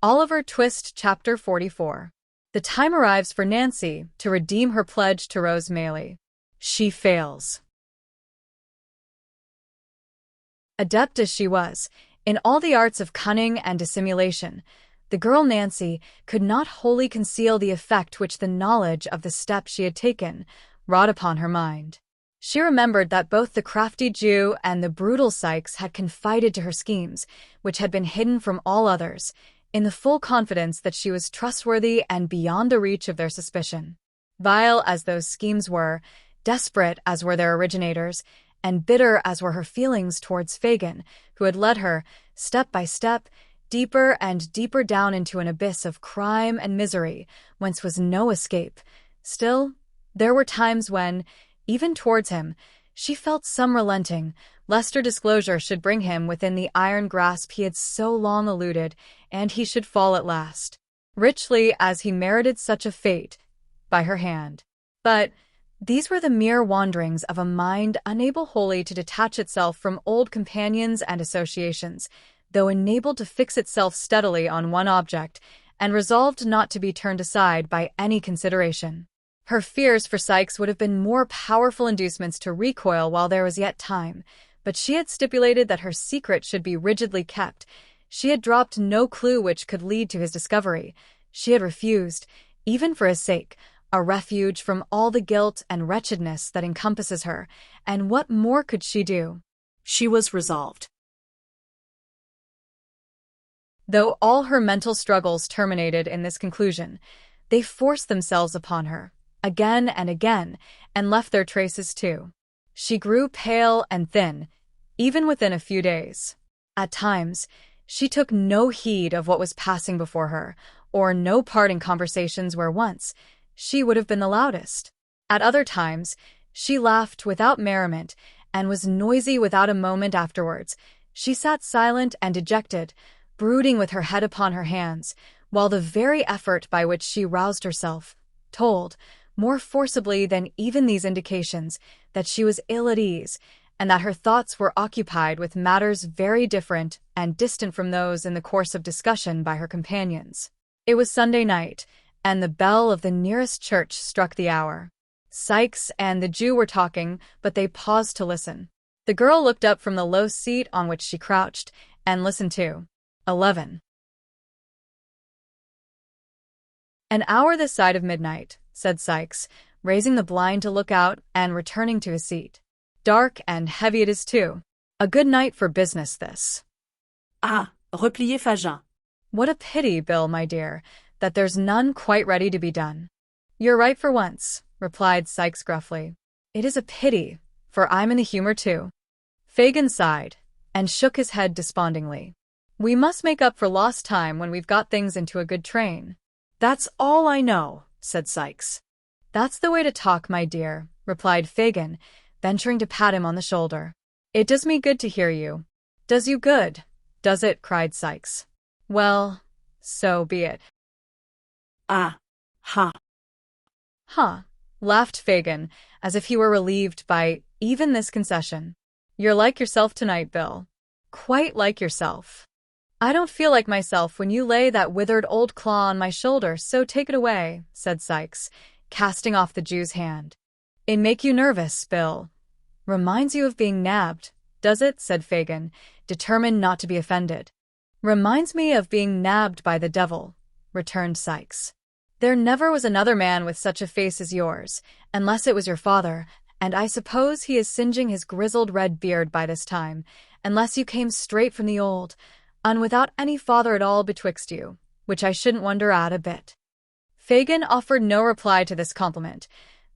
Oliver Twist Chapter 44. The time arrives for Nancy to redeem her pledge to Rose Maylie. She fails. Adept as she was in all the arts of cunning and dissimulation, the girl Nancy could not wholly conceal the effect which the knowledge of the step she had taken wrought upon her mind. She remembered that both the crafty Jew and the brutal Sikes had confided to her schemes, which had been hidden from all others, in the full confidence that she was trustworthy and beyond the reach of their suspicion. Vile as those schemes were, desperate as were their originators, and bitter as were her feelings towards Fagin, who had led her, step by step, deeper and deeper down into an abyss of crime and misery, whence was no escape, still, there were times when, even towards him, she felt some relenting, lest her disclosure should bring him within the iron grasp he had so long eluded, and he should fall at last, richly as he merited such a fate, by her hand. But these were the mere wanderings of a mind unable wholly to detach itself from old companions and associations, though enabled to fix itself steadily on one object, and resolved not to be turned aside by any consideration. Her fears for Sikes would have been more powerful inducements to recoil while there was yet time, but she had stipulated that her secret should be rigidly kept. She had dropped no clue which could lead to his discovery. She had refused, even for his sake, a refuge from all the guilt and wretchedness that encompasses her, and what more could she do? She was resolved. Though all her mental struggles terminated in this conclusion, they forced themselves upon her, again and again, and left their traces too. She grew pale and thin, even within a few days. At times, she took no heed of what was passing before her, or no part in conversations where once she would have been the loudest. At other times, she laughed without merriment, and was noisy without a moment afterwards. She sat silent and dejected, brooding with her head upon her hands, while the very effort by which she roused herself told, more forcibly than even these indications, that she was ill at ease, and that her thoughts were occupied with matters very different and distant from those in the course of discussion by her companions. It was Sunday night, and the bell of the nearest church struck the hour. Sikes and the Jew were talking, but they paused to listen. The girl looked up from the low seat on which she crouched, and listened too. 11. An hour this side of midnight, said Sikes, raising the blind to look out and returning to his seat. Dark and heavy it is too. A good night for business, this. Ah, repliait Fagin. What a pity, Bill, my dear, that there's none quite ready to be done. You're right for once, replied Sikes gruffly. It is a pity, for I'm in the humor too. Fagin sighed, and shook his head despondingly. We must make up for lost time when we've got things into a good train. That's all I know, said Sikes. That's the way to talk, my dear, replied Fagin, venturing to pat him on the shoulder. It does me good to hear you. Does you good, does it? Cried Sikes. Well, so be it. Ah, ha. Huh, laughed Fagin, as if he were relieved by even this concession. You're like yourself tonight, Bill. Quite like yourself. I don't feel like myself when you lay that withered old claw on my shoulder, so take it away, said Sikes, casting off the Jew's hand. It make you nervous, Bill. Reminds you of being nabbed, does it? Said Fagin, determined not to be offended. Reminds me of being nabbed by the devil, returned Sikes. There never was another man with such a face as yours, unless it was your father, and I suppose he is singeing his grizzled red beard by this time, unless you came straight from the old, and without any father at all betwixt you, which I shouldn't wonder at a bit. Fagin offered no reply to this compliment,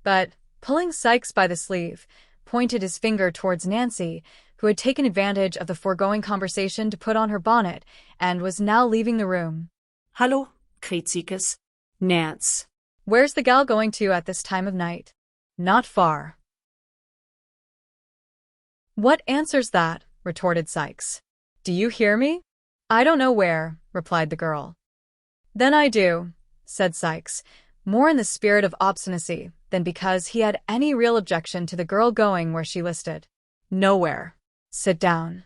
but, pulling Sikes by the sleeve, pointed his finger towards Nancy, who had taken advantage of the foregoing conversation to put on her bonnet, and was now leaving the room. Hallo, cried Sikes. Nance. Where's the gal going to at this time of night? Not far. What answers that? Retorted Sikes. Do you hear me? I don't know where, replied the girl. Then I do, said Sikes, more in the spirit of obstinacy than because he had any real objection to the girl going where she listed. Nowhere. Sit down.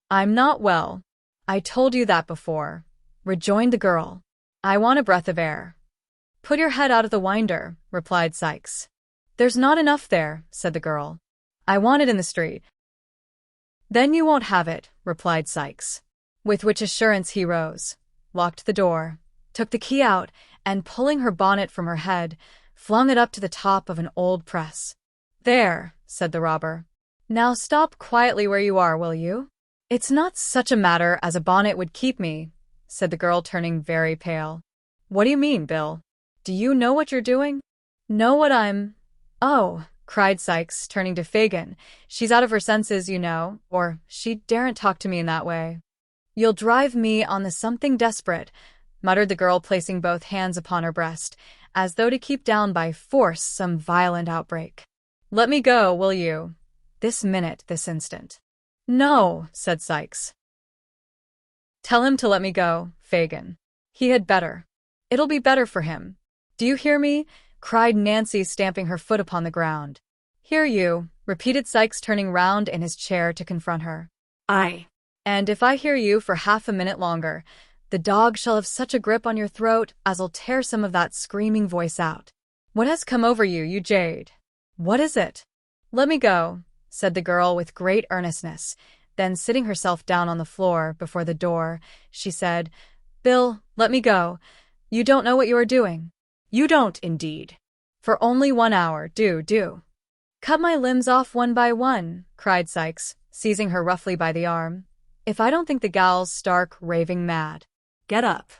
I'm not well. I told you that before, rejoined the girl. I want a breath of air. Put your head out of the winder, replied Sykes. There's not enough there, said the girl. I want it in the street. Then you won't have it, replied Sykes. With which assurance he rose, locked the door, took the key out, and pulling her bonnet from her head, flung it up to the top of an old press. There, said the robber. Now stop quietly where you are, will you? It's not such a matter as a bonnet would keep me, said the girl, turning very pale. What do you mean, Bill? Do you know what you're doing? Know what I'm— Oh, cried Sykes, turning to Fagin. She's out of her senses, you know, or she daren't talk to me in that way. You'll drive me on the something desperate, muttered the girl, placing both hands upon her breast, as though to keep down by force some violent outbreak. Let me go, will you? This minute, this instant. No, said Sykes. Tell him to let me go, Fagin. He had better. It'll be better for him. Do you hear me? Cried Nancy, stamping her foot upon the ground. Hear you, repeated Sykes, turning round in his chair to confront her. Aye. And if I hear you for half a minute longer, the dog shall have such a grip on your throat as'll tear some of that screaming voice out. What has come over you, you jade? What is it? Let me go, said the girl with great earnestness. Then, sitting herself down on the floor before the door, she said, Bill, let me go. You don't know what you are doing. You don't, indeed. For only 1 hour, do. Cut my limbs off one by one, cried Sykes, seizing her roughly by the arm. If I don't think the gal's stark raving mad. Get up.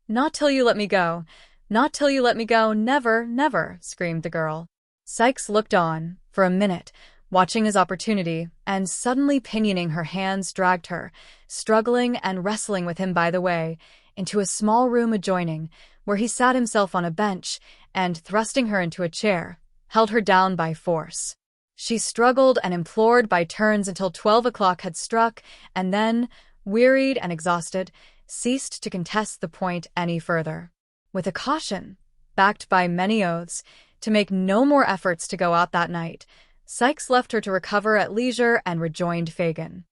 Not till you let me go. Not till you let me go, never, never, screamed the girl. Sykes looked on, for a minute, watching his opportunity, and suddenly pinioning her hands dragged her, struggling and wrestling with him by the way, into a small room adjoining, where he sat himself on a bench, and, thrusting her into a chair, held her down by force. She struggled and implored by turns until 12 o'clock had struck, and then, wearied and exhausted, ceased to contest the point any further. With a caution, backed by many oaths, to make no more efforts to go out that night, Sykes left her to recover at leisure and rejoined Fagin.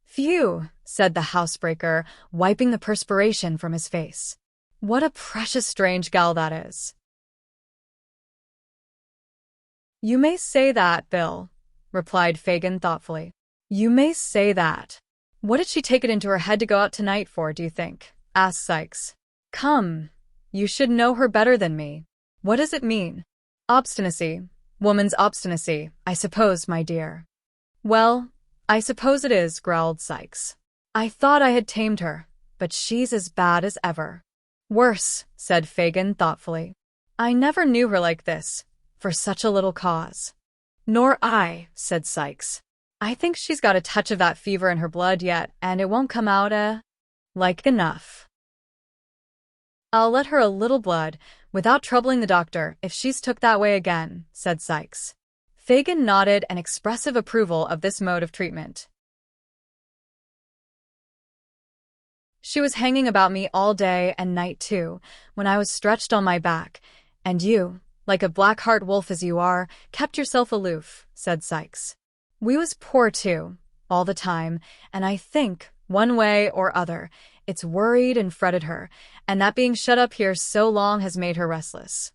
Phew, said the housebreaker, wiping the perspiration from his face. What a precious strange gal that is. You may say that, Bill, replied Fagin thoughtfully. You may say that. What did she take it into her head to go out tonight for, do you think? Asked Sykes. Come, you should know her better than me. What does it mean? Obstinacy. Woman's obstinacy, I suppose, my dear. Well, I suppose it is, growled Sykes. I thought I had tamed her, but she's as bad as ever. Worse, said Fagin thoughtfully. I never knew her like this, for such a little cause. Nor I, said Sykes. I think she's got a touch of that fever in her blood yet, and it won't come out, like enough. I'll let her a little blood, without troubling the doctor, if she's took that way again, said Sykes. Fagin nodded an expressive approval of this mode of treatment. She was hanging about me all day and night too, when I was stretched on my back, and you, like a black-heart wolf as you are, kept yourself aloof, said Sykes. We was poor too, all the time, and I think, one way or other, it's worried and fretted her, and that being shut up here so long has made her restless.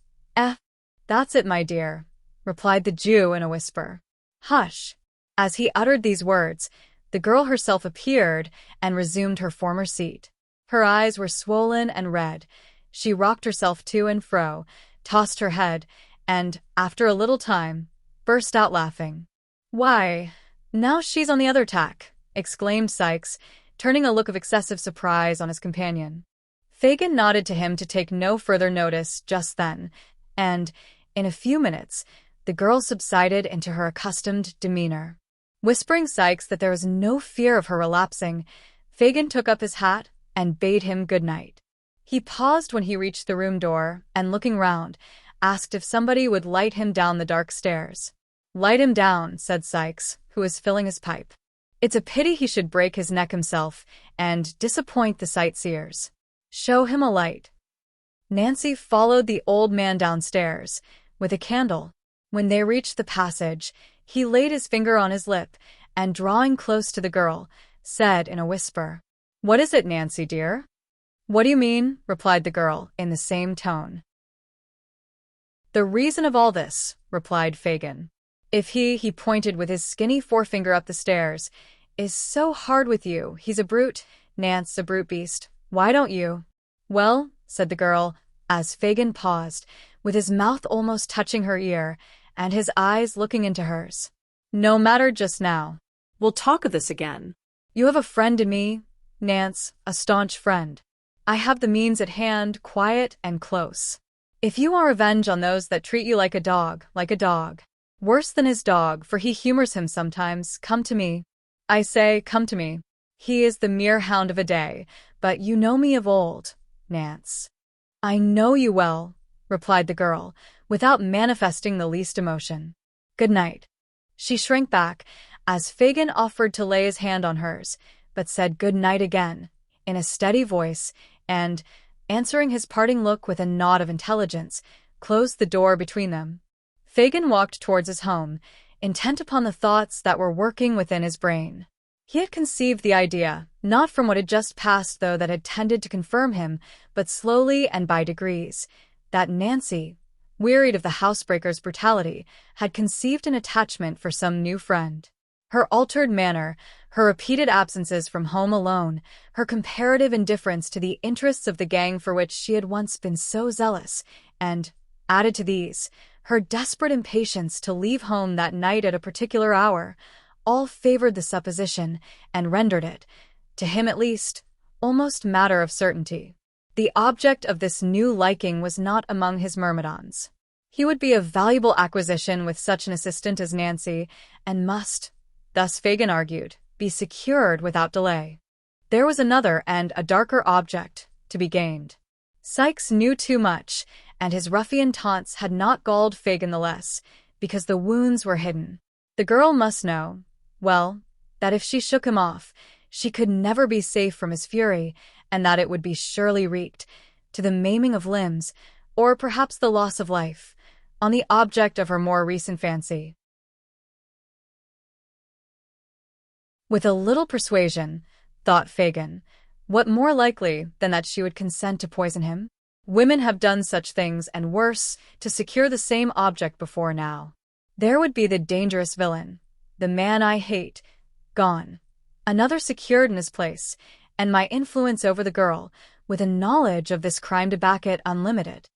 That's it, my dear, replied the Jew in a whisper. Hush. As he uttered these words, the girl herself appeared and resumed her former seat. Her eyes were swollen and red. She rocked herself to and fro, tossed her head, and, after a little time, burst out laughing. Why, now she's on the other tack, exclaimed Sykes, turning a look of excessive surprise on his companion. Fagin nodded to him to take no further notice just then, and, in a few minutes, the girl subsided into her accustomed demeanor. Whispering Sykes that there was no fear of her relapsing, Fagin took up his hat and bade him good night. He paused when he reached the room door, and looking round, asked if somebody would light him down the dark stairs. Light him down, said Sykes, who was filling his pipe. It's a pity he should break his neck himself and disappoint the sightseers. Show him a light. Nancy followed the old man downstairs, with a candle. When they reached the passage, he laid his finger on his lip, and drawing close to the girl, said in a whisper, What is it, Nancy dear? What do you mean? Replied the girl, in the same tone. The reason of all this, replied Fagin. If he pointed with his skinny forefinger up the stairs, is so hard with you, he's a brute, Nance a brute beast, why don't you? Well, said the girl, as Fagin paused, with his mouth almost touching her ear, and his eyes looking into hers. No matter just now. We'll talk of this again. You have a friend in me, Nance, a staunch friend. I have the means at hand, quiet and close. If you want revenge on those that treat you like a dog, worse than his dog, for he humors him sometimes, come to me. I say, come to me. He is the mere hound of a day, but you know me of old, Nance. I know you well, replied the girl, without manifesting the least emotion. Good night. She shrank back, as Fagin offered to lay his hand on hers, but said good night again, in a steady voice, and, answering his parting look with a nod of intelligence, closed the door between them. Fagin walked towards his home, intent upon the thoughts that were working within his brain. He had conceived the idea, not from what had just passed though that had tended to confirm him, but slowly and by degrees, that Nancy, wearied of the housebreaker's brutality, had conceived an attachment for some new friend. Her altered manner, her repeated absences from home alone, her comparative indifference to the interests of the gang for which she had once been so zealous, and, added to these, her desperate impatience to leave home that night at a particular hour, all favored the supposition and rendered it, to him at least, almost matter of certainty. The object of this new liking was not among his myrmidons. He would be a valuable acquisition with such an assistant as Nancy, and must, thus Fagin argued, be secured without delay. There was another and a darker object to be gained. Sykes knew too much, and his ruffian taunts had not galled Fagin the less, because the wounds were hidden. The girl must know, well, that if she shook him off, she could never be safe from his fury, and that it would be surely wreaked, to the maiming of limbs, or perhaps the loss of life, on the object of her more recent fancy. With a little persuasion, thought Fagin, what more likely than that she would consent to poison him? Women have done such things, and worse, to secure the same object before now. There would be the dangerous villain, the man I hate, gone. Another secured in his place, and my influence over the girl, with a knowledge of this crime to back it, unlimited.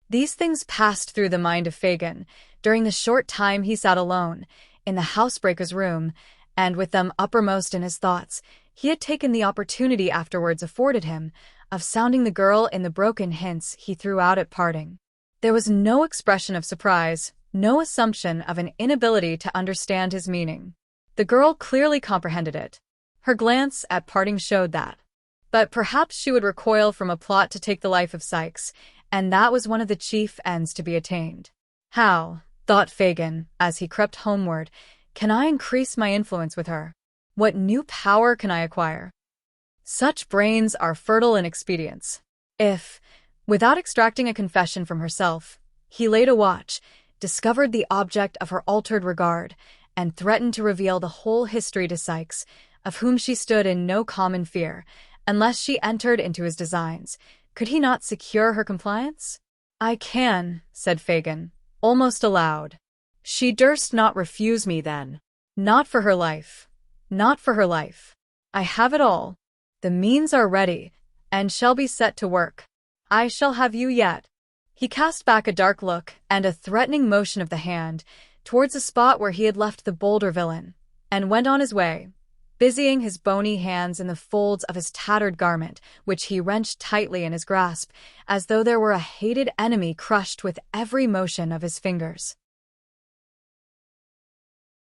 These things passed through the mind of Fagin during the short time he sat alone, in the housebreaker's room, and with them uppermost in his thoughts, he had taken the opportunity afterwards afforded him of sounding the girl in the broken hints he threw out at parting. There was no expression of surprise, no assumption of an inability to understand his meaning. The girl clearly comprehended it. Her glance at parting showed that. But perhaps she would recoil from a plot to take the life of Sykes, and that was one of the chief ends to be attained. How, thought Fagin, as he crept homeward, can I increase my influence with her? What new power can I acquire? Such brains are fertile in expedients. If, without extracting a confession from herself, he laid a watch, discovered the object of her altered regard, and threatened to reveal the whole history to Sykes, of whom she stood in no common fear, unless she entered into his designs, could he not secure her compliance? I can, said Fagin, almost aloud. She durst not refuse me then. Not for her life. Not for her life. I have it all. The means are ready, and shall be set to work. I shall have you yet. He cast back a dark look and a threatening motion of the hand towards the spot where he had left the bolder villain, and went on his way, busying his bony hands in the folds of his tattered garment, which he wrenched tightly in his grasp, as though there were a hated enemy crushed with every motion of his fingers.